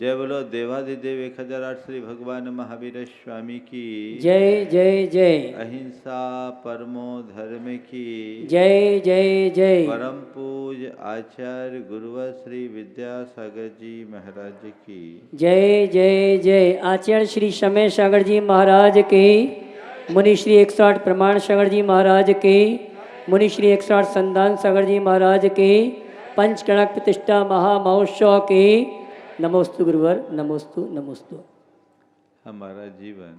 जय बोलो देवाधिदेव 1008 श्री भगवान महावीर स्वामी की जय जय जय। अहिंसा परमो धर्म की जय जय जय। परम पूज आचार्य गुरुवर श्री विद्यासागर जी महाराज की जय जय जय। आचार्य श्री समय सागर जी महाराज के, मुनि श्री 108 प्रमाण सागर जी महाराज के, मुनि श्री 108 संतान सागर जी महाराज के, पंचकणक प्रतिष्ठा महामहोत्सव के। नमोस्तु गुरुवर, नमोस्तु नमोस्तु। हमारा जीवन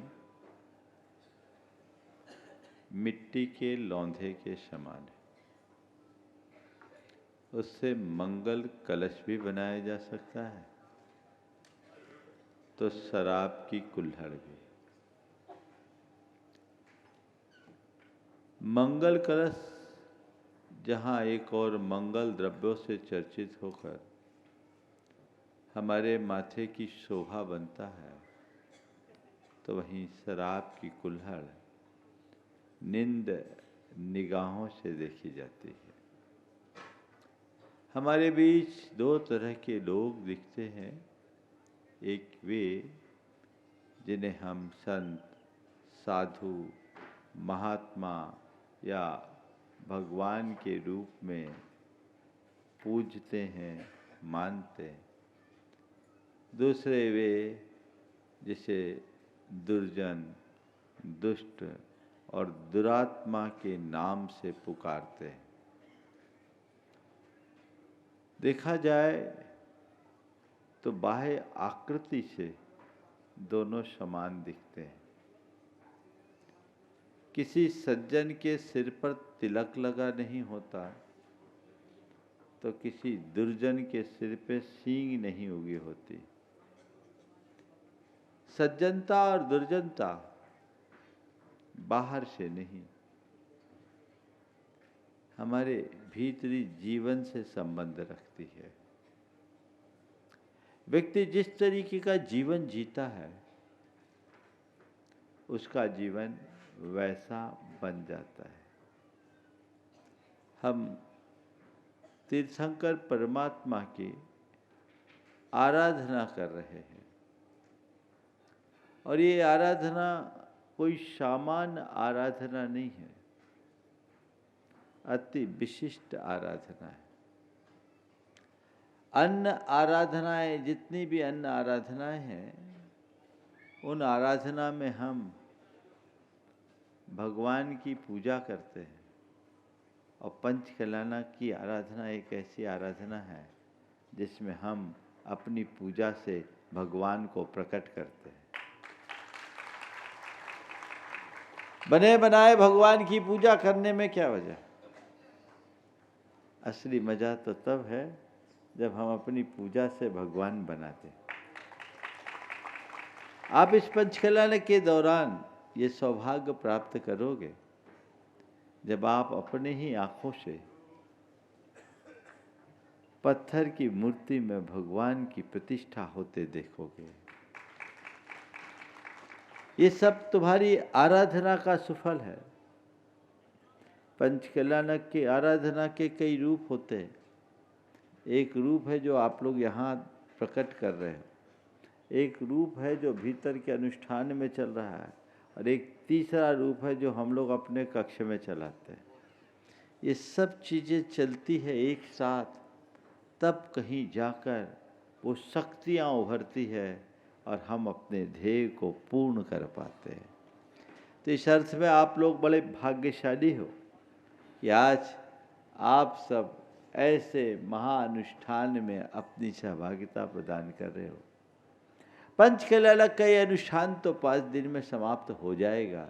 मिट्टी के लौंधे के समान है। उससे मंगल कलश भी बनाया जा सकता है, तो शराब की कुल्हड़ भी। मंगल कलश जहाँ एक और मंगल द्रव्यों से चर्चित होकर हमारे माथे की शोभा बनता है, तो वहीं शराब की कुल्हड़ निंद निगाहों से देखी जाती है। हमारे बीच दो तरह के लोग दिखते हैं। एक वे जिन्हें हम संत, साधु, महात्मा या भगवान के रूप में पूजते हैं, मानते हैं। दूसरे वे जिसे दुर्जन, दुष्ट और दुरात्मा के नाम से पुकारते हैं। देखा जाए तो बाह्य आकृति से दोनों समान दिखते हैं। किसी सज्जन के सिर पर तिलक लगा नहीं होता, तो किसी दुर्जन के सिर पे सींग नहीं उगी होती। सज्जनता और दुर्जनता बाहर से नहीं, हमारे भीतरी जीवन से संबंध रखती है। व्यक्ति जिस तरीके का जीवन जीता है, उसका जीवन वैसा बन जाता है। हम तीर्थंकर परमात्मा की आराधना कर रहे हैं, और ये आराधना कोई सामान्य आराधना नहीं है, अति विशिष्ट आराधना है। अन्य आराधनाएं, जितनी भी अन्य आराधनाएं हैं, उन आराधना में हम भगवान की पूजा करते हैं, और पंचकल्याण की आराधना एक ऐसी आराधना है जिसमें हम अपनी पूजा से भगवान को प्रकट करते हैं। बने बनाए भगवान की पूजा करने में क्या वजह? असली मजा तो तब है जब हम अपनी पूजा से भगवान बनाते हैं। आप इस पंचकल्याण के दौरान ये सौभाग्य प्राप्त करोगे जब आप अपने ही आंखों से पत्थर की मूर्ति में भगवान की प्रतिष्ठा होते देखोगे। ये सब तुम्हारी आराधना का सुफल है। पंचकल्याण की आराधना के कई रूप होते हैं। एक रूप है जो आप लोग यहाँ प्रकट कर रहे हो, एक रूप है जो भीतर के अनुष्ठान में चल रहा है, और एक तीसरा रूप है जो हम लोग अपने कक्ष में चलाते हैं। ये सब चीज़ें चलती है एक साथ, तब कहीं जाकर वो शक्तियाँ उभरती है और हम अपने ध्येय को पूर्ण कर पाते हैं। तो इस अर्थ में आप लोग बड़े भाग्यशाली हो कि आज आप सब ऐसे महाअनुष्ठान में अपनी सहभागिता प्रदान कर रहे हो। पंचकल्याण का ये अनुष्ठान तो 5 दिन में समाप्त हो जाएगा,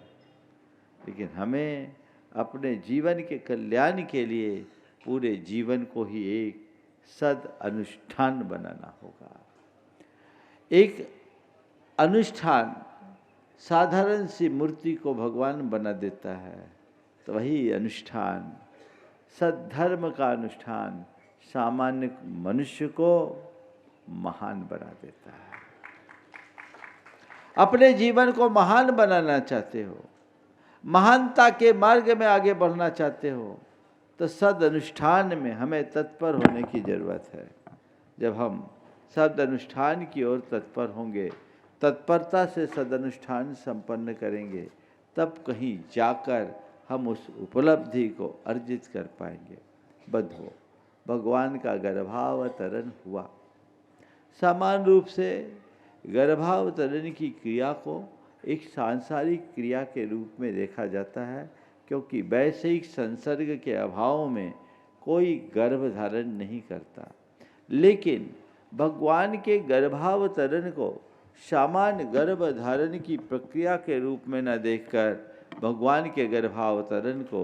लेकिन हमें अपने जीवन के कल्याण के लिए पूरे जीवन को ही एक सद अनुष्ठान बनाना होगा। एक अनुष्ठान साधारण सी मूर्ति को भगवान बना देता है, तो वही अनुष्ठान, सद्धर्म का अनुष्ठान, सामान्य मनुष्य को महान बना देता है। अपने जीवन को महान बनाना चाहते हो, महानता के मार्ग में आगे बढ़ना चाहते हो, तो सद अनुष्ठान में हमें तत्पर होने की जरूरत है। जब हम सदनुष्ठान की ओर तत्पर होंगे, तत्परता से सदनुष्ठान संपन्न करेंगे, तब कहीं जाकर हम उस उपलब्धि को अर्जित कर पाएंगे। बंधुओं, भगवान का गर्भावतरण हुआ। समान रूप से गर्भावतरण की क्रिया को एक सांसारिक क्रिया के रूप में देखा जाता है, क्योंकि वैश्विक संसर्ग के अभाव में कोई गर्भ धारण नहीं करता। लेकिन भगवान के गर्भावतरण को सामान्य गर्भ धारण की प्रक्रिया के रूप में न देखकर भगवान के गर्भावतरण को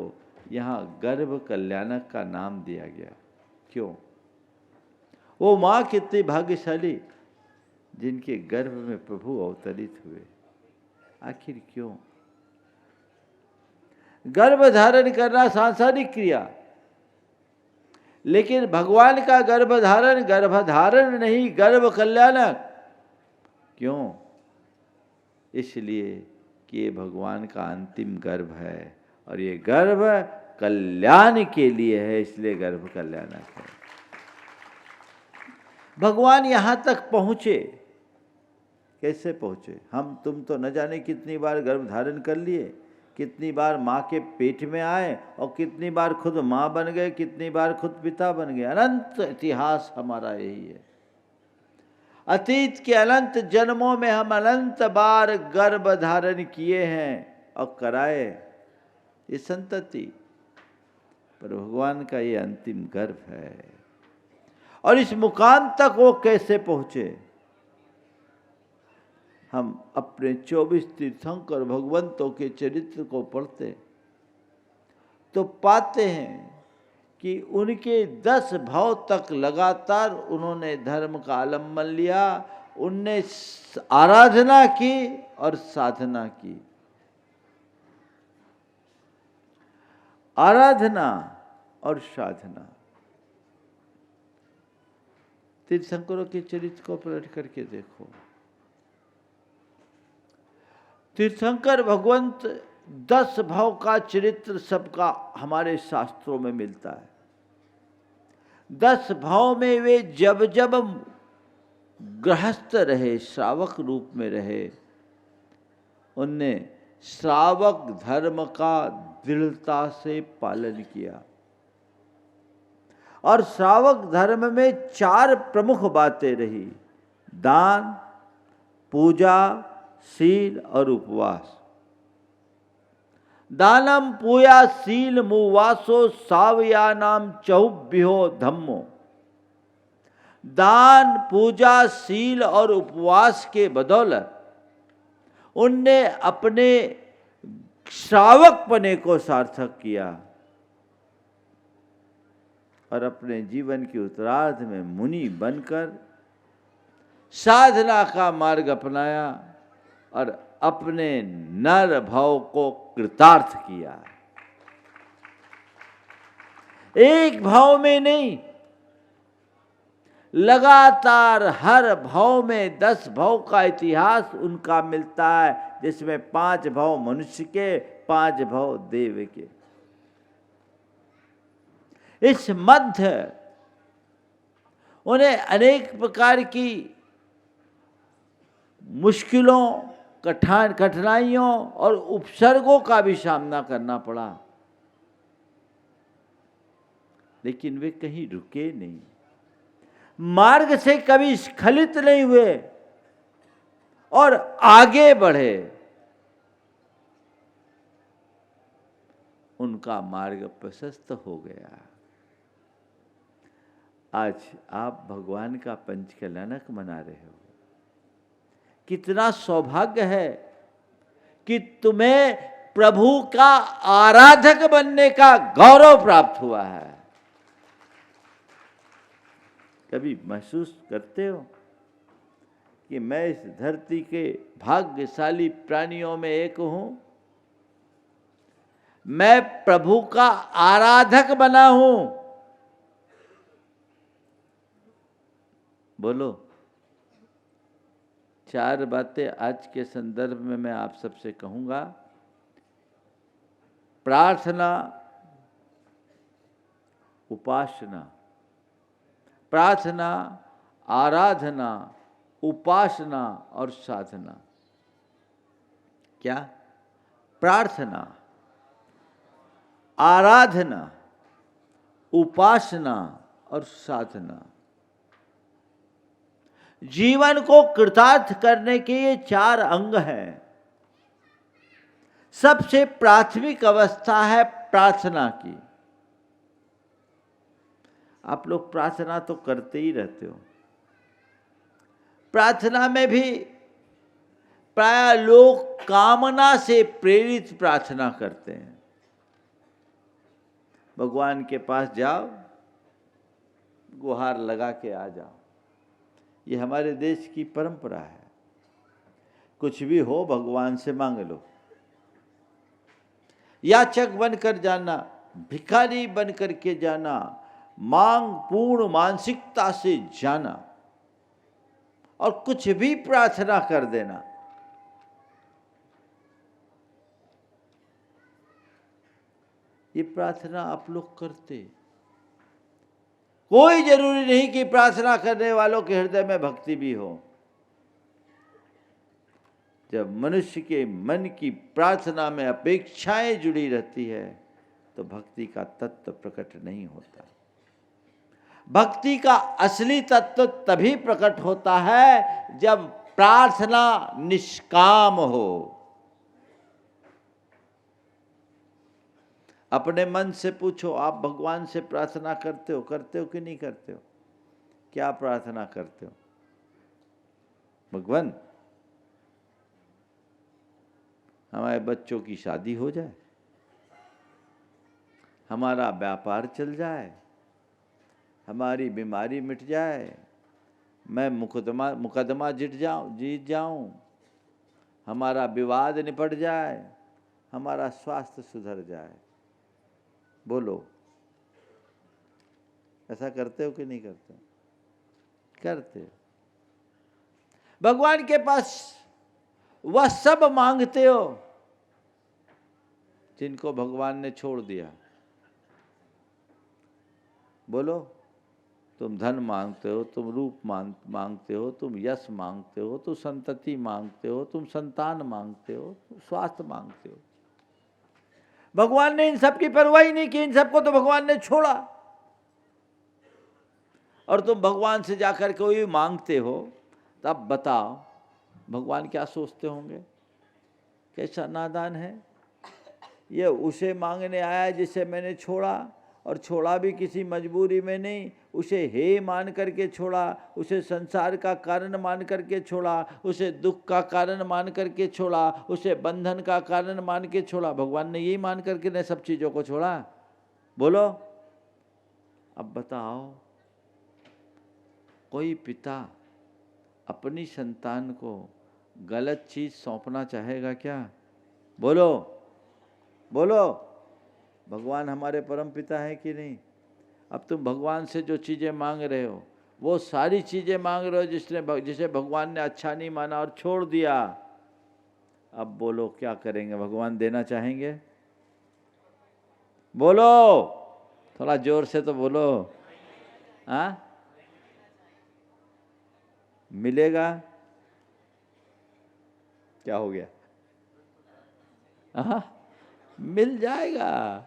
यहाँ गर्भ कल्याणक का नाम दिया गया। क्यों? वो माँ कितनी भाग्यशाली जिनके गर्भ में प्रभु अवतरित हुए। आखिर क्यों? गर्भ धारण करना सांसारिक क्रिया, लेकिन भगवान का गर्भधारण नहीं, गर्भ कल्याणक। क्यों? इसलिए कि ये भगवान का अंतिम गर्भ है और ये गर्भ कल्याण के लिए है, इसलिए गर्भ कल्याणक है। भगवान यहाँ तक पहुँचे, कैसे पहुँचे? हम तुम तो न जाने कितनी बार गर्भ धारण कर लिए, कितनी बार माँ के पेट में आए और कितनी बार खुद माँ बन गए, कितनी बार खुद पिता बन गए। अनंत इतिहास हमारा यही है। अतीत के अनंत जन्मों में हम अनंत बार गर्भ धारण किए हैं और कराए ये संतति, पर भगवान का ये अंतिम गर्भ है। और इस मुकाम तक वो कैसे पहुँचे? हम अपने 24 तीर्थंकर भगवंतों के चरित्र को पढ़ते तो पाते हैं कि उनके 10 भाव तक लगातार उन्होंने धर्म का आलम्बन लिया। उनने आराधना की और साधना की। आराधना और साधना। तीर्थंकरों के चरित्र को पलट करके देखो। तीर्थंकर भगवंत 10 भाव का चरित्र सबका हमारे शास्त्रों में मिलता है। 10 भाव में वे जब जब गृहस्थ रहे, श्रावक रूप में रहे, उनने श्रावक धर्म का दृढ़ता से पालन किया। और श्रावक धर्म में 4 प्रमुख बातें रही: दान, पूजा, शील और उपवास। दानम पूया शील मुवासो सावयानाम चहुभ्यो धम्मो। दान, पूजा, शील और उपवास के बदौलत उनने अपने श्रावक पने को सार्थक किया और अपने जीवन के उत्तरार्ध में मुनि बनकर साधना का मार्ग अपनाया और अपने नर भाव को कृतार्थ किया। एक भाव में नहीं, लगातार हर भाव में 10 भाव का इतिहास उनका मिलता है, जिसमें 5 भाव मनुष्य के, 5 भाव देव के। इस मध्य उन्हें अनेक प्रकार की मुश्किलों, कठिनाइयों और उपसर्गों का भी सामना करना पड़ा, लेकिन वे कहीं रुके नहीं, मार्ग से कभी स्खलित नहीं हुए और आगे बढ़े। उनका मार्ग प्रशस्त हो गया। आज आप भगवान का पंचकल्याणक मना रहे हो। कितना सौभाग्य है कि तुम्हें प्रभु का आराधक बनने का गौरव प्राप्त हुआ है। कभी महसूस करते हो कि मैं इस धरती के भाग्यशाली प्राणियों में एक हूं? मैं प्रभु का आराधक बना हूं। बोलो। 4 बातें आज के संदर्भ में मैं आप सबसे कहूंगा। प्रार्थना, उपासना, प्रार्थना, आराधना, उपासना और साधना। क्या? प्रार्थना, आराधना, उपासना और साधना। जीवन को कृतार्थ करने के ये 4 अंग हैं। सबसे प्राथमिक अवस्था है प्रार्थना की। आप लोग प्रार्थना तो करते ही रहते हो। प्रार्थना में भी प्राय लोग कामना से प्रेरित प्रार्थना करते हैं। भगवान के पास जाओ, गुहार लगा के आ जाओ। ये हमारे देश की परंपरा है। कुछ भी हो भगवान से मांग लो। याचक बनकर जाना, भिखारी बनकर के जाना, मांग पूर्ण मानसिकता से जाना और कुछ भी प्रार्थना कर देना। ये प्रार्थना आप लोग करते। कोई जरूरी नहीं कि प्रार्थना करने वालों के हृदय में भक्ति भी हो। जब मनुष्य के मन की प्रार्थना में अपेक्षाएं जुड़ी रहती है तो भक्ति का तत्व प्रकट नहीं होता। भक्ति का असली तत्व तभी प्रकट होता है जब प्रार्थना निष्काम हो। अपने मन से पूछो, आप भगवान से प्रार्थना करते हो कि नहीं करते हो? क्या प्रार्थना करते हो? भगवान, हमारे बच्चों की शादी हो जाए, हमारा व्यापार चल जाए, हमारी बीमारी मिट जाए, मैं मुकदमा जीत जाऊं, हमारा विवाद निपट जाए, हमारा स्वास्थ्य सुधर जाए। बोलो, ऐसा करते हो कि नहीं करते? करते हो। भगवान के पास वह सब मांगते हो जिनको भगवान ने छोड़ दिया। बोलो, तुम धन मांगते हो, तुम रूप मांगते हो, तुम यश मांगते हो, तुम संतति मांगते हो, तुम संतान मांगते हो, तुम स्वास्थ्य मांगते हो। भगवान ने इन सब की परवाह ही नहीं की। इन सबको तो भगवान ने छोड़ा। और तुम भगवान से जाकर के वही मांगते हो। तब बताओ भगवान क्या सोचते होंगे? कैसा नादान है ये, उसे मांगने आया जिसे मैंने छोड़ा, और छोड़ा भी किसी मजबूरी में नहीं, उसे हे मान करके छोड़ा, उसे संसार का कारण मान करके छोड़ा, उसे दुख का कारण मान करके छोड़ा, उसे बंधन का कारण मान के छोड़ा। भगवान ने यही मान करके ने सब चीज़ों को छोड़ा। बोलो, अब बताओ कोई पिता अपनी संतान को गलत चीज़ सौंपना चाहेगा क्या? बोलो बोलो। भगवान हमारे परम पिता है कि नहीं? अब तुम भगवान से जो चीज़ें मांग रहे हो वो सारी चीज़ें मांग रहे हो जिसे भगवान ने अच्छा नहीं माना और छोड़ दिया। अब बोलो क्या करेंगे? भगवान देना चाहेंगे? बोलो, थोड़ा जोर से तो बोलो। हाँ, मिलेगा? क्या हो गया? हाँ, मिल जाएगा,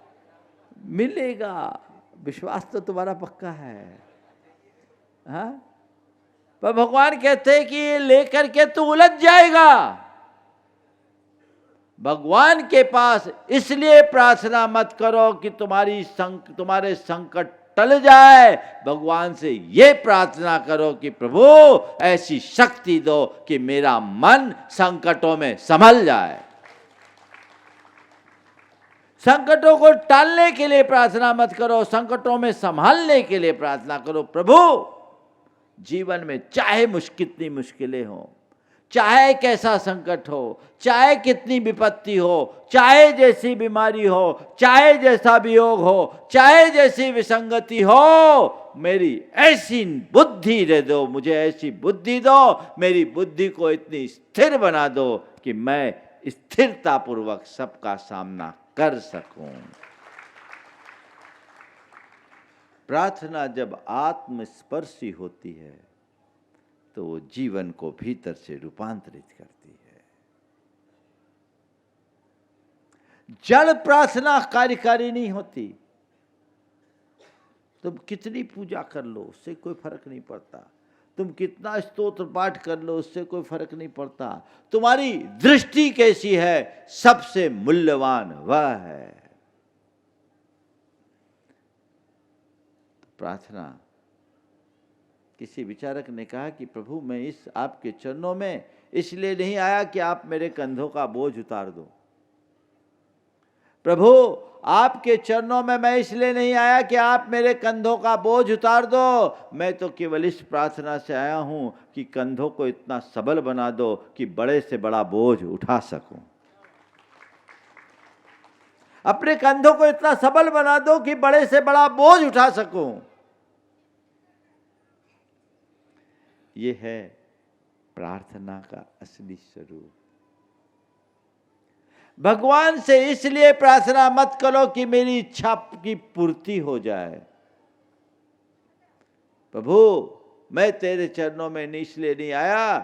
मिलेगा। विश्वास तो तुम्हारा पक्का है। हाँ, पर भगवान कहते हैं कि ये लेकर के तू उलझ जाएगा। भगवान के पास इसलिए प्रार्थना मत करो कि तुम्हारे संकट टल जाए। भगवान से ये प्रार्थना करो कि प्रभु ऐसी शक्ति दो कि मेरा मन संकटों में संभल जाए। संकटों को टालने के लिए प्रार्थना मत करो, संकटों में संभालने के लिए प्रार्थना करो। प्रभु, जीवन में चाहे कितनी मुश्किलें हो, चाहे कैसा संकट हो, चाहे कितनी विपत्ति हो, चाहे जैसी बीमारी हो, चाहे जैसा वियोग हो, चाहे जैसी विसंगति हो, मेरी ऐसी बुद्धि दे दो, मुझे ऐसी बुद्धि दो, मेरी बुद्धि को इतनी स्थिर बना दो कि मैं स्थिरतापूर्वक सबका सामना कर सकूं। प्रार्थना जब आत्मस्पर्शी होती है तो वो जीवन को भीतर से रूपांतरित करती है। जड़ प्रार्थना कार्यकारी नहीं होती। तुम कितनी पूजा कर लो उससे कोई फर्क नहीं पड़ता, तुम कितना स्तोत्र पाठ कर लो उससे कोई फर्क नहीं पड़ता। तुम्हारी दृष्टि कैसी है, सबसे मूल्यवान वह है। प्रार्थना, किसी विचारक ने कहा कि प्रभु मैं इस आपके चरणों में इसलिए नहीं आया कि आप मेरे कंधों का बोझ उतार दो। प्रभु आपके चरणों में मैं इसलिए नहीं आया कि आप मेरे कंधों का बोझ उतार दो, मैं तो केवल इस प्रार्थना से आया हूं कि कंधों को इतना सबल बना दो कि बड़े से बड़ा बोझ उठा सकूं। अपने कंधों को इतना सबल बना दो कि बड़े से बड़ा बोझ उठा सकूं। ये है प्रार्थना का असली स्वरूप। भगवान से इसलिए प्रार्थना मत करो कि मेरी इच्छा की पूर्ति हो जाए। प्रभु मैं तेरे चरणों में इसलिए नहीं आया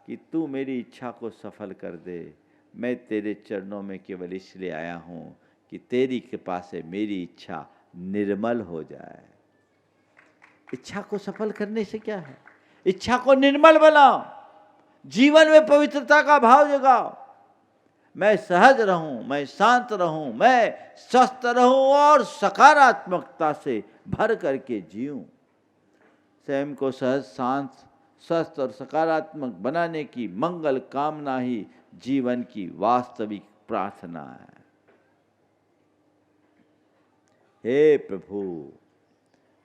कि तू मेरी इच्छा को सफल कर दे, मैं तेरे चरणों में केवल इसलिए आया हूं कि तेरी कृपा से मेरी इच्छा निर्मल हो जाए। इच्छा को सफल करने से क्या है, इच्छा को निर्मल बनाओ, जीवन में पवित्रता का भाव जगाओ। मैं सहज रहूं, मैं शांत रहूं, मैं स्वस्थ रहूं और सकारात्मकता से भर करके जीऊं। स्वयं को सहज, शांत, स्वस्थ और सकारात्मक बनाने की मंगल कामना ही जीवन की वास्तविक प्रार्थना है। हे प्रभु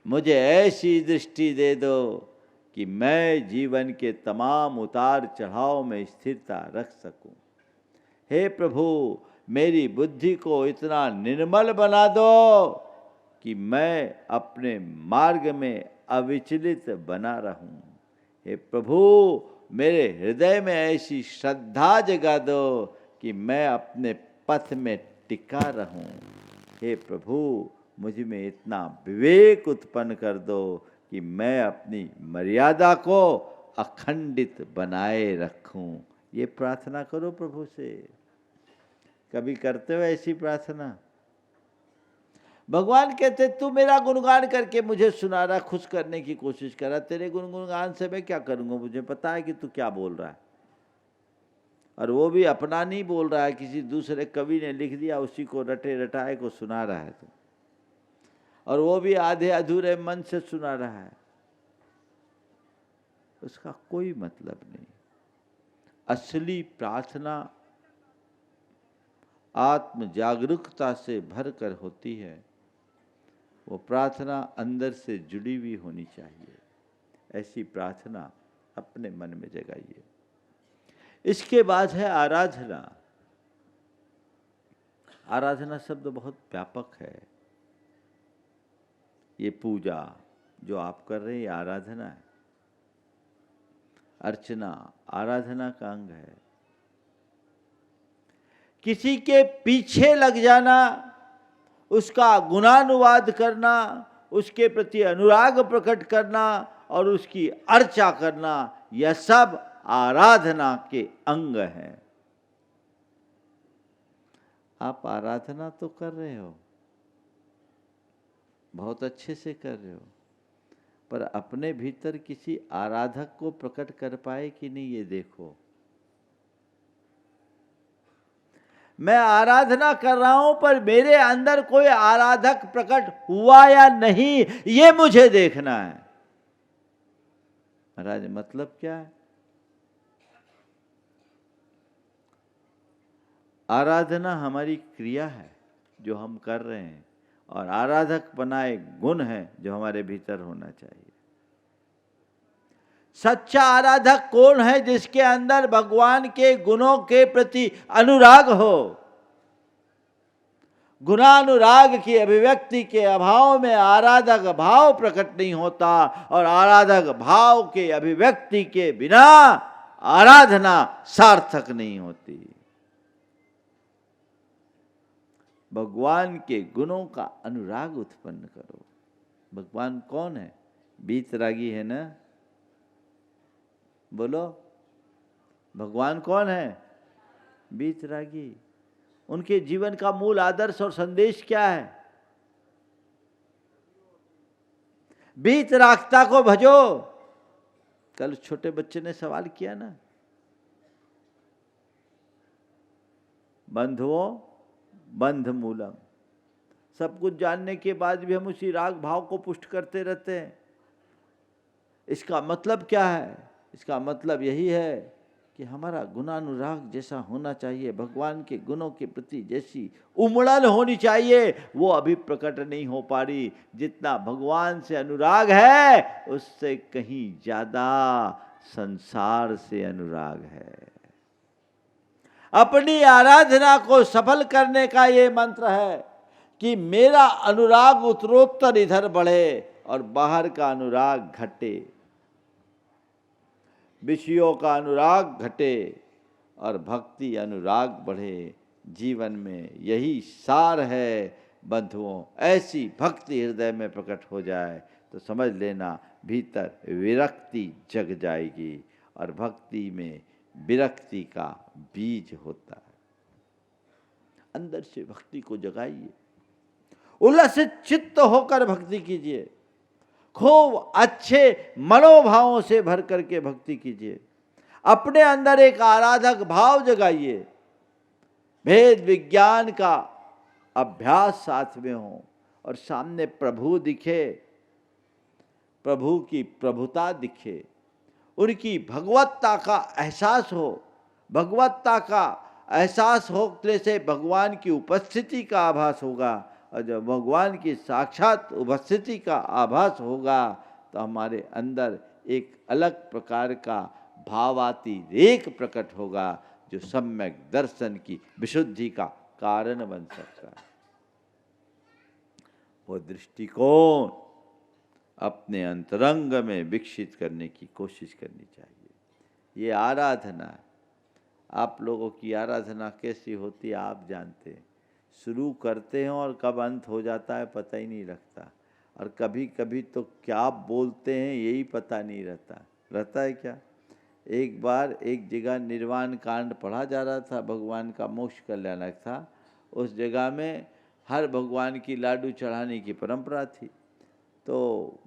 मुझे ऐसी दृष्टि दे दो कि मैं जीवन के तमाम उतार चढ़ाव में स्थिरता रख सकूं। हे प्रभु मेरी बुद्धि को इतना निर्मल बना दो कि मैं अपने मार्ग में अविचलित बना रहूं। हे प्रभु मेरे हृदय में ऐसी श्रद्धा जगा दो कि मैं अपने पथ में टिका रहूं। हे प्रभु मुझ में इतना विवेक उत्पन्न कर दो कि मैं अपनी मर्यादा को अखंडित बनाए रखूं। ये प्रार्थना करो प्रभु से। कभी करते हो ऐसी प्रार्थना? भगवान कहते तू मेरा गुणगान करके मुझे सुना रहा, खुश करने की कोशिश कर रहा, तेरे गुणगान से मैं क्या करूंगा, मुझे पता है कि तू क्या बोल रहा है। और वो भी अपना नहीं बोल रहा है, किसी दूसरे कवि ने लिख दिया उसी को रटे रटाए को सुना रहा है तू, और वो भी आधे अधूरे मन से सुना रहा है। उसका कोई मतलब नहीं। असली प्रार्थना आत्म जागरूकता से भरकर होती है। वो प्रार्थना अंदर से जुड़ी हुई होनी चाहिए। ऐसी प्रार्थना अपने मन में जगाइए। इसके बाद है आराधना। आराधना शब्द बहुत व्यापक है। ये पूजा जो आप कर रहे हैं ये आराधना है। अर्चना आराधना का अंग है। किसी के पीछे लग जाना, उसका गुणानुवाद करना, उसके प्रति अनुराग प्रकट करना और उसकी अर्चा करना, यह सब आराधना के अंग हैं। आप आराधना तो कर रहे हो, बहुत अच्छे से कर रहे हो, पर अपने भीतर किसी आराधक को प्रकट कर पाए कि नहीं ये देखो। मैं आराधना कर रहा हूं पर मेरे अंदर कोई आराधक प्रकट हुआ या नहीं, ये मुझे देखना है। महाराज मतलब क्या है? आराधना हमारी क्रिया है जो हम कर रहे हैं, और आराधक बनाए गुण है जो हमारे भीतर होना चाहिए। सच्चा आराधक कौन है? जिसके अंदर भगवान के गुणों के प्रति अनुराग हो। गुणानुराग की अभिव्यक्ति के अभाव में आराधक भाव प्रकट नहीं होता, और आराधक भाव के अभिव्यक्ति के बिना आराधना सार्थक नहीं होती। भगवान के गुणों का अनुराग उत्पन्न करो। भगवान कौन है? बीतरागी है ना? बोलो, भगवान कौन है? वीतरागी। उनके जीवन का मूल आदर्श और संदेश क्या है? वीतरागता को भजो। कल छोटे बच्चे ने सवाल किया ना, बंधुओं बंध मूलम। सब कुछ जानने के बाद भी हम उसी राग भाव को पुष्ट करते रहते हैं। इसका मतलब क्या है? इसका मतलब यही है कि हमारा गुणानुराग जैसा होना चाहिए, भगवान के गुणों के प्रति जैसी उमड़न होनी चाहिए, वो अभी प्रकट नहीं हो पा रही। जितना भगवान से अनुराग है उससे कहीं ज्यादा संसार से अनुराग है। अपनी आराधना को सफल करने का ये मंत्र है कि मेरा अनुराग उत्तरोत्तर इधर बढ़े और बाहर का अनुराग घटे, विषयों का अनुराग घटे और भक्ति अनुराग बढ़े। जीवन में यही सार है बंधुओं। ऐसी भक्ति हृदय में प्रकट हो जाए तो समझ लेना भीतर विरक्ति जग जाएगी, और भक्ति में विरक्ति का बीज होता है। अंदर से भक्ति को जगाइए, उल्लसित चित्त होकर भक्ति कीजिए, खूब अच्छे मनोभावों से भर करके भक्ति कीजिए। अपने अंदर एक आराधक भाव जगाइए, भेद विज्ञान का अभ्यास साथ में हो और सामने प्रभु दिखे, प्रभु की प्रभुता दिखे, उनकी भगवत्ता का एहसास हो। भगवत्ता का एहसास होने से भगवान की उपस्थिति का आभास होगा, और जब भगवान की साक्षात उपस्थिति का आभास होगा तो हमारे अंदर एक अलग प्रकार का भावातिरेक प्रकट होगा, जो सम्यक दर्शन की विशुद्धि का कारण बन सकता है। वो दृष्टिकोण अपने अंतरंग में विकसित करने की कोशिश करनी चाहिए। ये आराधना, आप लोगों की आराधना कैसी होती है आप जानते हैं। शुरू करते हैं और कब अंत हो जाता है पता ही नहीं लगता, और कभी कभी तो क्या बोलते हैं यही पता नहीं रहता है क्या। एक बार एक जगह निर्वाण कांड पढ़ा जा रहा था, भगवान का मोक्ष कल्याणक था। उस जगह में हर भगवान की लाडू चढ़ाने की परंपरा थी, तो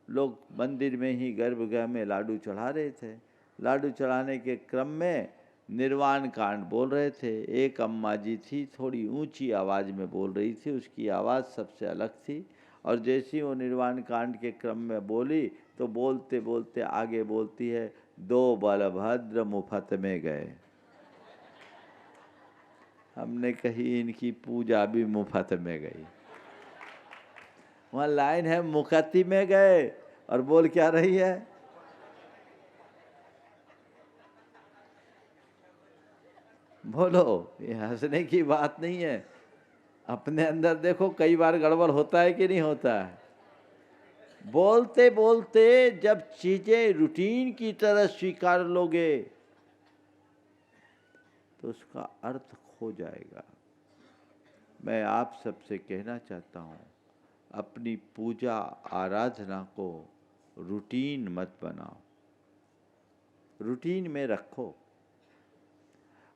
लोग मंदिर में ही गर्भगृह में लाडू चढ़ा रहे थे। लाडू चढ़ाने के क्रम में निर्वाण कांड बोल रहे थे। एक अम्मा जी थी, थोड़ी ऊंची आवाज़ में बोल रही थी, उसकी आवाज़ सबसे अलग थी, और जैसे वो निर्वाण कांड के क्रम में बोली तो बोलते बोलते आगे बोलती है, दो बलभद्र मुफ्त में गए। हमने कही इनकी पूजा भी मुफ्त में गई। वहाँ लाइन है मुक्ति में गए, और बोल क्या रही है? बोलो, ये हंसने की बात नहीं है। अपने अंदर देखो, कई बार गड़बड़ होता है कि नहीं होता है। बोलते बोलते जब चीजें रूटीन की तरह स्वीकार लोगे तो उसका अर्थ खो जाएगा। मैं आप सबसे कहना चाहता हूँ, अपनी पूजा आराधना को रूटीन मत बनाओ, रूटीन में रखो।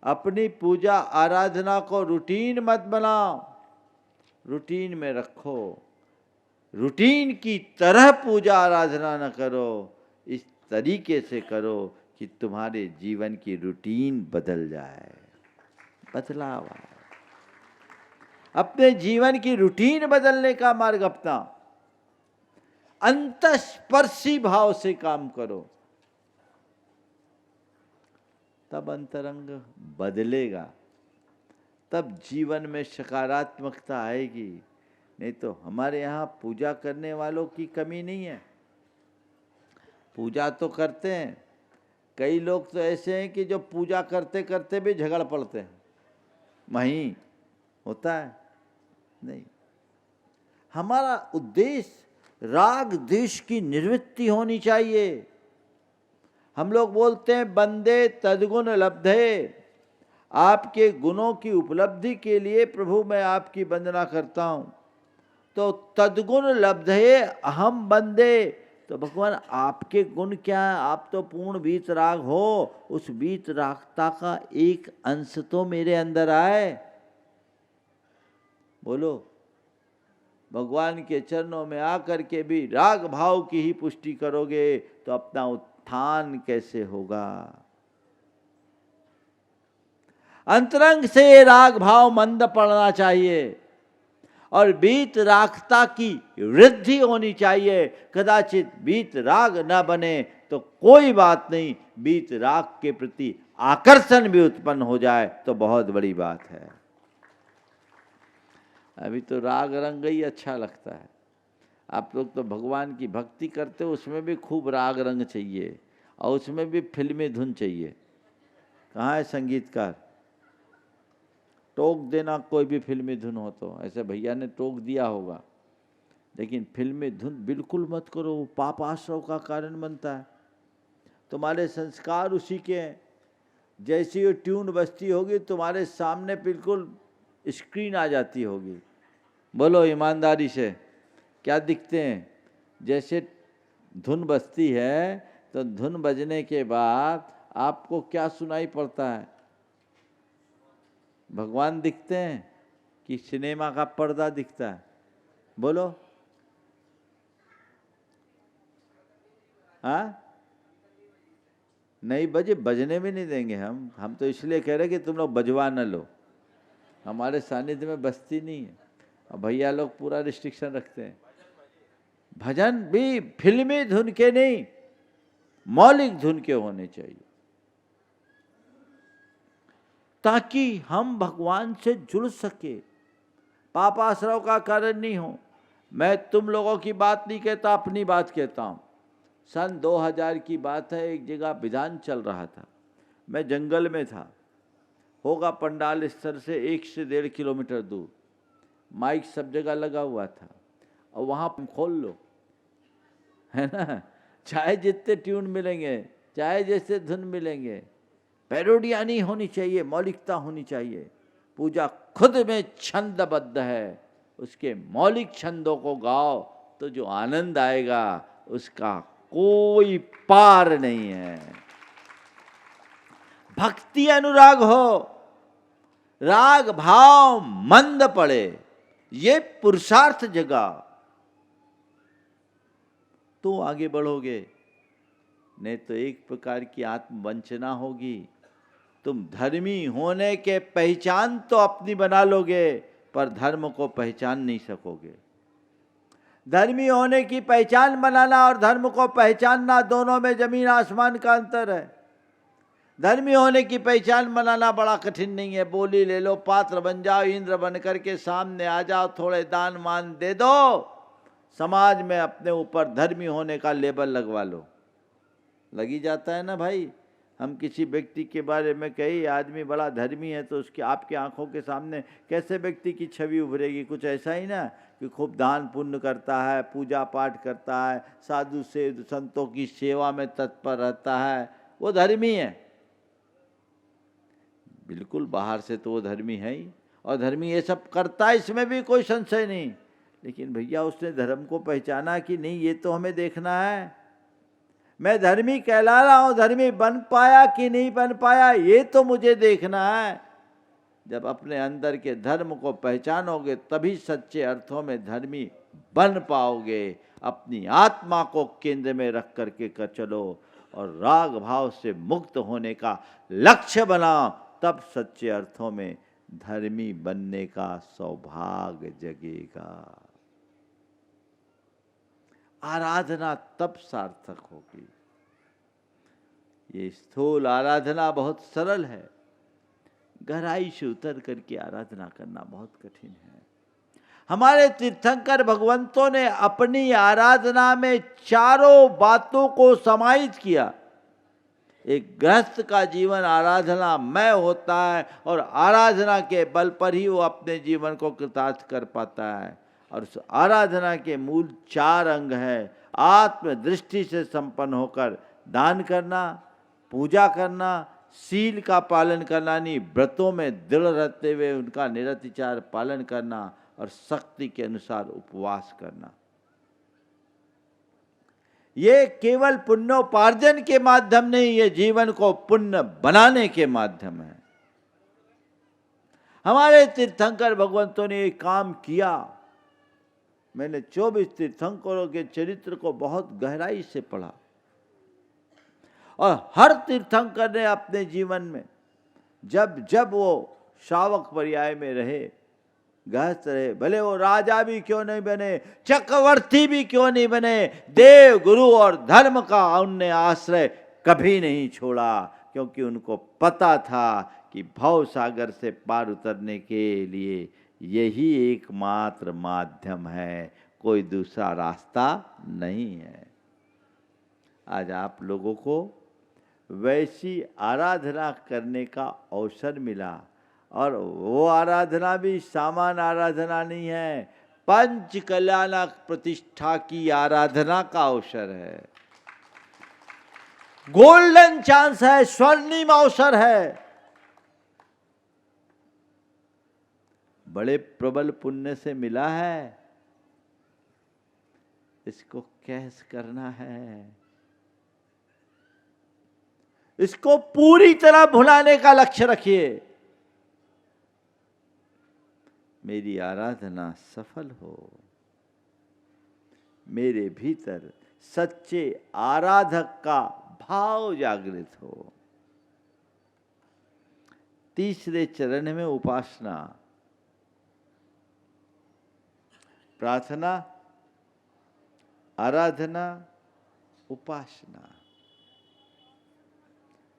अपनी पूजा आराधना को रूटीन मत बनाओ, रूटीन में रखो। रूटीन की तरह पूजा आराधना न करो, इस तरीके से करो कि तुम्हारे जीवन की रूटीन बदल जाए, बदलाव आए। अपने जीवन की रूटीन बदलने का मार्ग अपनाओ, अंतस्पर्शी भाव से काम करो, तब अंतरंग बदलेगा, तब जीवन में सकारात्मकता आएगी। नहीं तो हमारे यहाँ पूजा करने वालों की कमी नहीं है, पूजा तो करते हैं। कई लोग तो ऐसे हैं कि जो पूजा करते करते भी झगड़ पड़ते हैं। वहीं होता है नहीं। हमारा उद्देश्य राग द्वेष की निवृत्ति होनी चाहिए। हम लोग बोलते हैं बंदे तद्गुण लब्धे, आपके गुणों की उपलब्धि के लिए प्रभु मैं आपकी वंदना करता हूँ। तो तद्गुण लब्धे अहम बंदे, तो भगवान आपके गुण क्या है? आप तो पूर्ण वीतराग हो, उस वीतरागता का एक अंश तो मेरे अंदर आए। बोलो, भगवान के चरणों में आकर के भी राग भाव की ही पुष्टि करोगे तो अपना उत्थान कैसे होगा? अंतरंग से राग भाव मंद पड़ना चाहिए और बीत रागता की वृद्धि होनी चाहिए। कदाचित बीत राग न बने तो कोई बात नहीं, बीत राग के प्रति आकर्षण भी उत्पन्न हो जाए तो बहुत बड़ी बात है। अभी तो राग रंग ही अच्छा लगता है। आप लोग तो भगवान की भक्ति करते हो, उसमें भी खूब राग रंग चाहिए और उसमें भी फिल्मी धुन चाहिए। कहाँ है संगीतकार? टोक देना कोई भी फिल्मी धुन हो तो, ऐसे भैया ने टोक दिया होगा, लेकिन फिल्मी धुन बिल्कुल मत करो, वो पाप आश्रव का कारण बनता है। तुम्हारे संस्कार उसी के हैं। जैसी वो ट्यून बजती होगी तुम्हारे सामने बिल्कुल स्क्रीन आ जाती होगी। बोलो ईमानदारी से, क्या दिखते हैं? जैसे धुन बजती है तो धुन बजने के बाद आपको क्या सुनाई पड़ता है? भगवान दिखते हैं कि सिनेमा का पर्दा दिखता है? बोलो। हाँ, नहीं बजे, बजने भी नहीं देंगे हम तो इसलिए कह रहे कि तुम लोग बजवा न लो। हमारे सानिध्य में बजती नहीं है और भैया लोग पूरा रिस्ट्रिक्शन रखते हैं। भजन भी फिल्मी धुन के नहीं, मौलिक धुन के होने चाहिए, ताकि हम भगवान से जुड़ सके, पापाश्रव का कारण नहीं हो। मैं तुम लोगों की बात नहीं कहता, अपनी बात कहता हूँ। सन 2000 की बात है, एक जगह विधान चल रहा था, मैं जंगल में था, होगा पंडाल स्तर से 1 से 1.5 किलोमीटर दूर। माइक सब जगह लगा हुआ था और वहाँ खोल लो, है ना, चाहे जितने ट्यून मिलेंगे, चाहे जैसे धुन मिलेंगे, पैरोडिया नहीं होनी चाहिए, मौलिकता होनी चाहिए। पूजा खुद में छंदबद्ध है, उसके मौलिक छंदों को गाओ तो जो आनंद आएगा उसका कोई पार नहीं है। भक्ति अनुराग हो, राग भाव मंद पड़े, ये पुरुषार्थ जगा तो आगे बढ़ोगे, नहीं तो एक प्रकार की आत्मवंचना होगी। तुम धर्मी होने के पहचान तो अपनी बना लोगे पर धर्म को पहचान नहीं सकोगे। धर्मी होने की पहचान बनाना और धर्म को पहचानना, दोनों में जमीन आसमान का अंतर है। धर्मी होने की पहचान बनाना बड़ा कठिन नहीं है। बोली ले लो, पात्र बन जाओ, इंद्र बन करके सामने आ जाओ, थोड़े दान मान दे दो, समाज में अपने ऊपर धर्मी होने का लेबल लगवा लो। लगी जाता है ना भाई। हम किसी व्यक्ति के बारे में कही आदमी बड़ा धर्मी है तो उसकी आपके आंखों के सामने कैसे व्यक्ति की छवि उभरेगी? कुछ ऐसा ही ना कि खूब दान पुण्य करता है, पूजा पाठ करता है, साधु से संतों की सेवा में तत्पर रहता है, वो धर्मी है। बिल्कुल बाहर से तो वो धर्मी है ही, और धर्मी ये सब करता है, इसमें भी कोई संशय नहीं। लेकिन भैया उसने धर्म को पहचाना कि नहीं, ये तो हमें देखना है। मैं धर्मी कहला रहा हूं, धर्मी बन पाया कि नहीं बन पाया ये तो मुझे देखना है। जब अपने अंदर के धर्म को पहचानोगे तभी सच्चे अर्थों में धर्मी बन पाओगे। अपनी आत्मा को केंद्र में रख करके कर चलो और राग भाव से मुक्त होने का लक्ष्य बनाओ, तब सच्चे अर्थों में धर्मी बनने का सौभाग्य जगेगा। आराधना तब सार्थक होगी। ये स्थूल आराधना बहुत सरल है, गहराई से उतर करके आराधना करना बहुत कठिन है। हमारे तीर्थंकर भगवंतों ने अपनी आराधना में चारों बातों को समाहित किया। एक गृहस्थ का जीवन आराधनामय होता है और आराधना के बल पर ही वो अपने जीवन को कृतार्थ कर पाता है। और उस आराधना के मूल 4 अंग है। आत्मदृष्टि से संपन्न होकर दान करना, पूजा करना, शील का पालन करना, नहीं व्रतों में दृढ़ रहते हुए उनका निरतिचार पालन करना, और शक्ति के अनुसार उपवास करना। ये केवल पुण्योपार्जन के माध्यम नहीं, ये जीवन को पुण्य बनाने के माध्यम है। हमारे तीर्थंकर भगवंतों ने ये काम किया। मैंने 24 तीर्थंकरों के चरित्र को बहुत गहराई से पढ़ा और हर तीर्थंकर ने अपने जीवन में जब जब वो श्रावक पर्याय में रहे, गृहस्थ रहे, भले वो राजा भी क्यों नहीं बने, चक्रवर्ती भी क्यों नहीं बने, देव गुरु और धर्म का उनने आश्रय कभी नहीं छोड़ा, क्योंकि उनको पता था कि भव सागर से पार उतरने के लिए यही एकमात्र माध्यम है, कोई दूसरा रास्ता नहीं है। आज आप लोगों को वैसी आराधना करने का अवसर मिला, और वो आराधना भी सामान्य आराधना नहीं है, पंच कल्याणक प्रतिष्ठा की आराधना का अवसर है, गोल्डन चांस है, स्वर्णिम अवसर है। बड़े प्रबल पुण्य से मिला है, इसको कैसे करना है, इसको पूरी तरह भुलाने का लक्ष्य रखिए। मेरी आराधना सफल हो, मेरे भीतर सच्चे आराधक का भाव जागृत हो। तीसरे चरण में उपासना, प्रार्थना, आराधना, उपासना।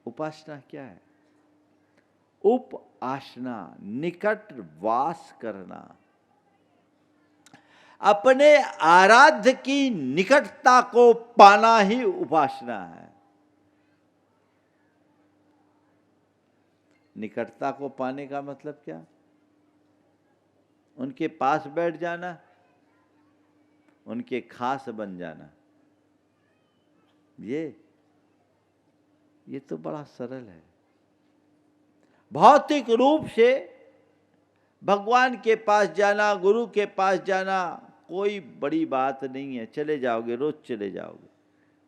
उपासना क्या है? उपासना, निकट वास करना, अपने आराध्य की निकटता को पाना ही उपासना है। निकटता को पाने का मतलब क्या? उनके पास बैठ जाना, उनके खास बन जाना। ये तो बड़ा सरल है। भौतिक रूप से भगवान के पास जाना, गुरु के पास जाना कोई बड़ी बात नहीं है, चले जाओगे, रोज चले जाओगे।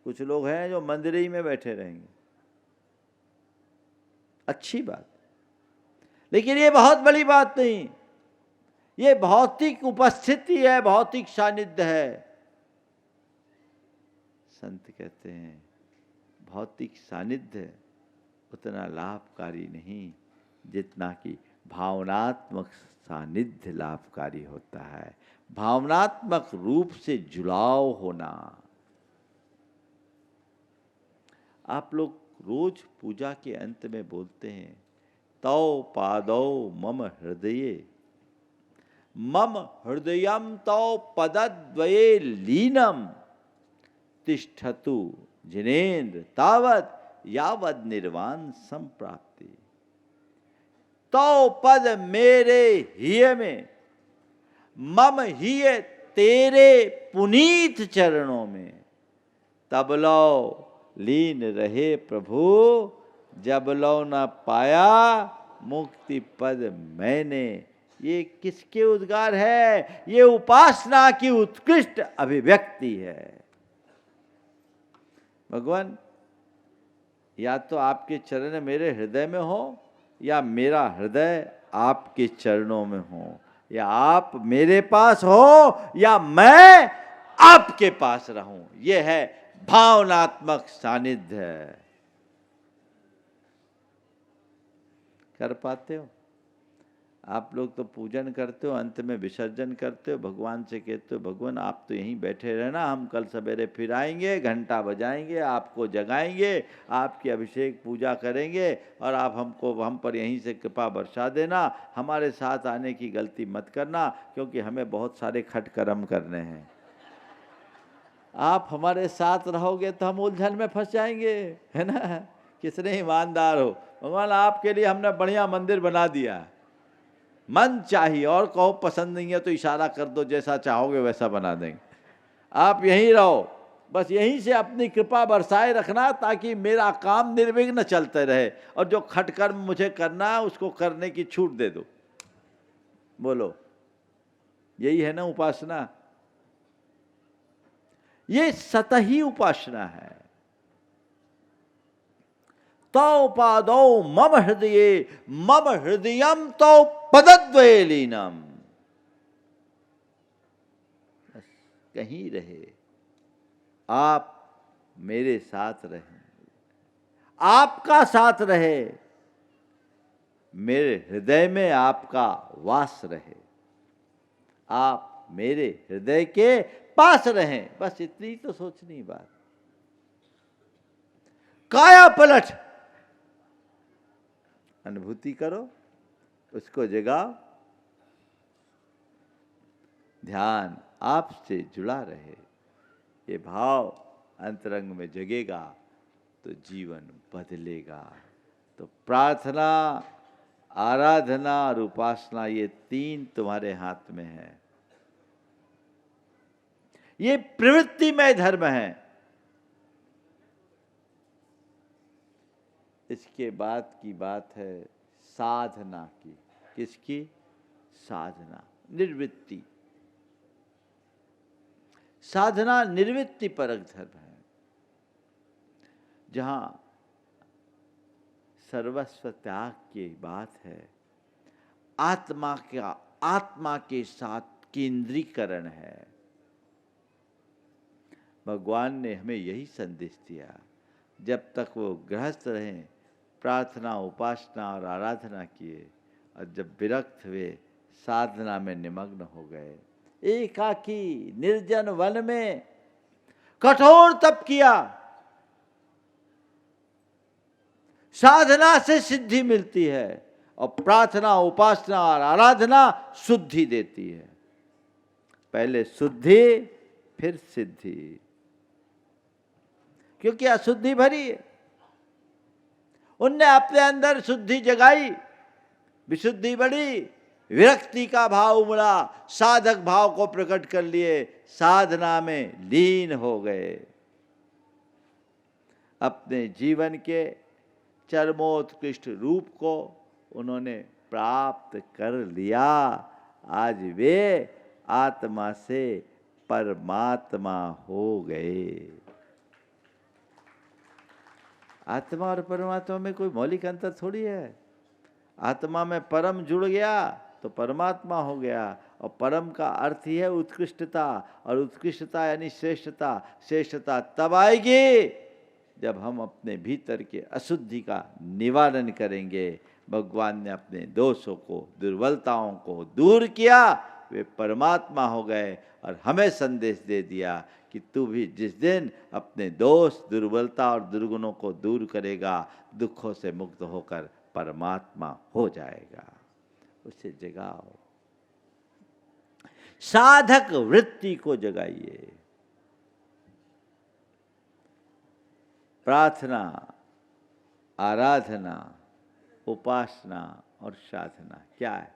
कुछ लोग हैं जो मंदिर ही में बैठे रहेंगे, अच्छी बात, लेकिन ये बहुत बड़ी बात नहीं। ये भौतिक उपस्थिति है, भौतिक सानिध्य है। संत कहते हैं भौतिक सानिध्य उतना लाभकारी नहीं जितना कि भावनात्मक सानिध्य लाभकारी होता है। भावनात्मक रूप से जुड़ाव होना। आप लोग रोज पूजा के अंत में बोलते हैं, तौ पादौ मम हृदये, मम हृदयम तौ पदद्वये लीनम, तिष्ठतु जिनेन्द्र तावत यावद निर्वाण संप्राप्ति। तो पद मेरे हिय में, मम हिय तेरे पुनीत चरणों में, तब लो लीन रहे प्रभु, जब लो न पाया मुक्ति पद मैंने। ये किसके उद्गार है? ये उपासना की उत्कृष्ट अभिव्यक्ति है। भगवान, या तो आपके चरण मेरे हृदय में हो, या मेरा हृदय आपके चरणों में हो, या आप मेरे पास हो या मैं आपके पास रहूं। यह है भावनात्मक सानिध्य। कर पाते हो? आप लोग तो पूजन करते हो, अंत में विसर्जन करते हो, भगवान से कहते हो भगवान आप तो यहीं बैठे रहना, हम कल सवेरे फिर आएंगे, घंटा बजाएंगे, आपको जगाएंगे, आपकी अभिषेक पूजा करेंगे, और आप हम पर यहीं से कृपा बरसा देना। हमारे साथ आने की गलती मत करना, क्योंकि हमें बहुत सारे खट कर्म करने हैं। आप हमारे साथ रहोगे तो हम उलझन में फंस जाएंगे, है ना। कितने ईमानदार हो। भगवान आपके लिए हमने बढ़िया मंदिर बना दिया, मन चाहिए, और कहो पसंद नहीं है तो इशारा कर दो, जैसा चाहोगे वैसा बना देंगे। आप यहीं रहो, बस यहीं से अपनी कृपा बरसाए रखना, ताकि मेरा काम निर्विघ्न चलते रहे, और जो खटकर्म मुझे करना है उसको करने की छूट दे दो। बोलो, यही है ना उपासना। ये सतही उपासना है। तो पादौ मम हृदयम तो पदद्वये लीनम। कहीं रहे, आप मेरे साथ रहें, आपका साथ रहे, मेरे हृदय में आपका वास रहे, आप मेरे हृदय के पास रहें। बस इतनी तो सोचनी बात। काया पलट अनुभूति करो, उसको जगाओ, ध्यान आपसे जुड़ा रहे। ये भाव अंतरंग में जगेगा तो जीवन बदलेगा। तो प्रार्थना, आराधना और उपासना, ये तीन तुम्हारे हाथ में है। ये प्रवृत्तिमय धर्म है। इसके बाद की बात है साधना की। किसकी? साधना, निर्वृत्ति। साधना निर्वृत्ति परक धर्म है, जहां सर्वस्व त्याग की बात है, आत्मा के साथ केंद्रीकरण है। भगवान ने हमें यही संदेश दिया। जब तक वो गृहस्थ रहें, प्रार्थना, उपासना और आराधना किए, और जब विरक्त हुए, साधना में निमग्न हो गए, एकाकी निर्जन वन में कठोर तप किया। साधना से सिद्धि मिलती है, और प्रार्थना, उपासना और आराधना शुद्धि देती है। पहले शुद्धि, फिर सिद्धि, क्योंकि अशुद्धि भरी है। उनने अपने अंदर शुद्धि जगाई, विशुद्धि बढ़ी, विरक्ति का भाव उमड़ा, साधक भाव को प्रकट कर लिए, साधना में लीन हो गए। अपने जीवन के चरमोत्कृष्ट रूप को उन्होंने प्राप्त कर लिया। आज वे आत्मा से परमात्मा हो गए। आत्मा और परमात्मा में कोई मौलिक अंतर थोड़ी है। आत्मा में परम जुड़ गया तो परमात्मा हो गया, और परम का अर्थ ही है उत्कृष्टता, और उत्कृष्टता यानी श्रेष्ठता। श्रेष्ठता तब आएगी जब हम अपने भीतर के अशुद्धि का निवारण करेंगे। भगवान ने अपने दोषों को, दुर्बलताओं को दूर किया, वे परमात्मा हो गए, और हमें संदेश दे दिया कि तू भी जिस दिन अपने दोष, दुर्बलता और दुर्गुणों को दूर करेगा, दुखों से मुक्त होकर परमात्मा हो जाएगा। उसे जगाओ, साधक वृत्ति को जगाइए। प्रार्थना, आराधना, उपासना और साधना क्या है?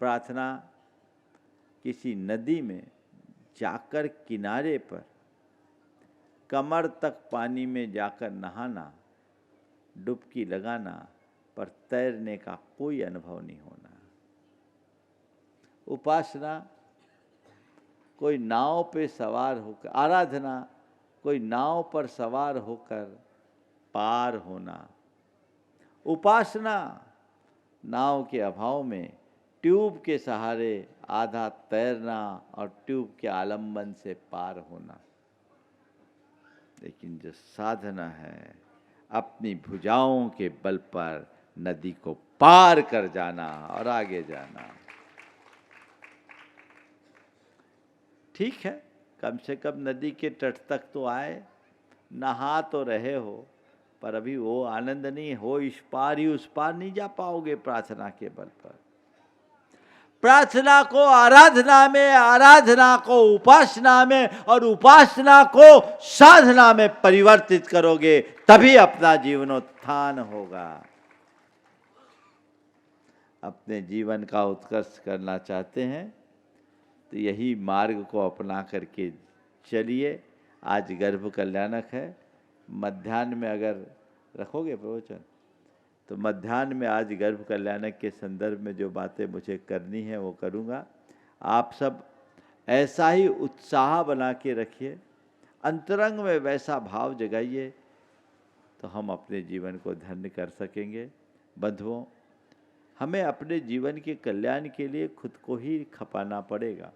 प्रार्थना किसी नदी में जाकर किनारे पर कमर तक पानी में जाकर नहाना, डुबकी लगाना, पर तैरने का कोई अनुभव नहीं होना। उपासना कोई नाव पे सवार होकर, आराधना कोई नाव पर सवार होकर पार होना। उपासना नाव के अभाव में ट्यूब के सहारे आधा तैरना और ट्यूब के आलंबन से पार होना। लेकिन जो साधना है, अपनी भुजाओं के बल पर नदी को पार कर जाना और आगे जाना। ठीक है, कम से कम नदी के तट तक तो आए, नहा तो रहे हो, पर अभी वो आनंद नहीं हो, इस पार ही उस पार नहीं जा पाओगे प्रार्थना के बल पर। प्रार्थना को आराधना में, आराधना को उपासना में, और उपासना को साधना में परिवर्तित करोगे, तभी अपना जीवनोत्थान होगा। अपने जीवन का उत्कर्ष करना चाहते हैं तो यही मार्ग को अपना करके चलिए। आज गर्भ कल्याणक है, मध्याह्न में अगर रखोगे प्रवचन तो मध्याह्न में आज गर्भ कल्याणक के संदर्भ में जो बातें मुझे करनी है वो करूँगा। आप सब ऐसा ही उत्साह बना के रखिए, अंतरंग में वैसा भाव जगाइए, तो हम अपने जीवन को धन्य कर सकेंगे। बंधुओं, हमें अपने जीवन के कल्याण के लिए खुद को ही खपाना पड़ेगा।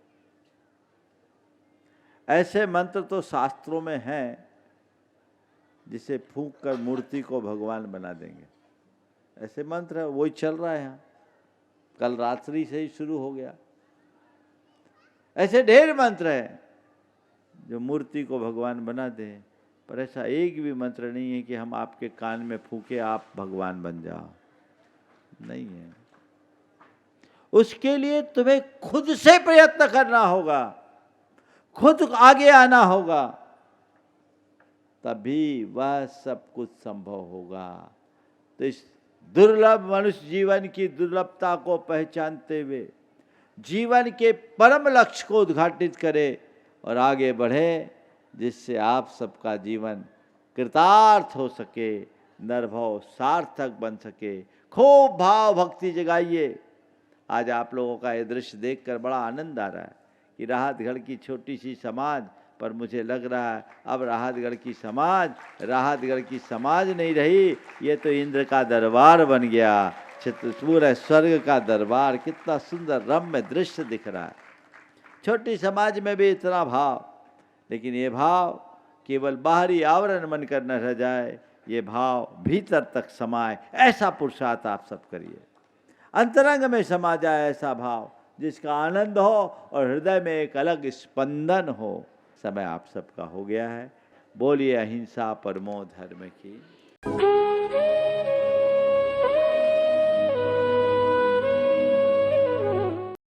ऐसे मंत्र तो शास्त्रों में हैं जिसे फूंक कर मूर्ति को भगवान बना देंगे। ऐसे मंत्र है, वही चल रहा है यहाँ, कल रात्रि से ही शुरू हो गया। ऐसे ढेर मंत्र है जो मूर्ति को भगवान बना दे, पर ऐसा एक भी मंत्र नहीं है कि हम आपके कान में फूके आप भगवान बन जाओ, नहीं है। उसके लिए तुम्हें खुद से प्रयत्न करना होगा, खुद आगे आना होगा, तभी वह सब कुछ संभव होगा। तो इस दुर्लभ मनुष्य जीवन की दुर्लभता को पहचानते हुए जीवन के परम लक्ष्य को उद्घाटित करें और आगे बढ़े, जिससे आप सबका जीवन कृतार्थ हो सके, नरभव सार्थक बन सके। खूब भाव भक्ति जगाइए। आज आप लोगों का ये दृश्य देखकर बड़ा आनंद आ रहा है कि राहतगढ़ की छोटी सी समाज, पर मुझे लग रहा है अब राहतगढ़ की समाज नहीं रही, ये तो इंद्र का दरबार बन गया, पूरा स्वर्ग का दरबार। कितना सुंदर रम्य दृश्य दिख रहा है। छोटी समाज में भी इतना भाव, लेकिन ये भाव केवल बाहरी आवरण बनकर न रह जाए, ये भाव भीतर तक समाये, ऐसा पुरुषार्थ आप सब करिए। अंतरंग में समा जाए ऐसा भाव जिसका आनंद हो और हृदय में एक अलग स्पंदन हो। समय आप सबका हो गया है। बोलिए अहिंसा परमो धर्म की।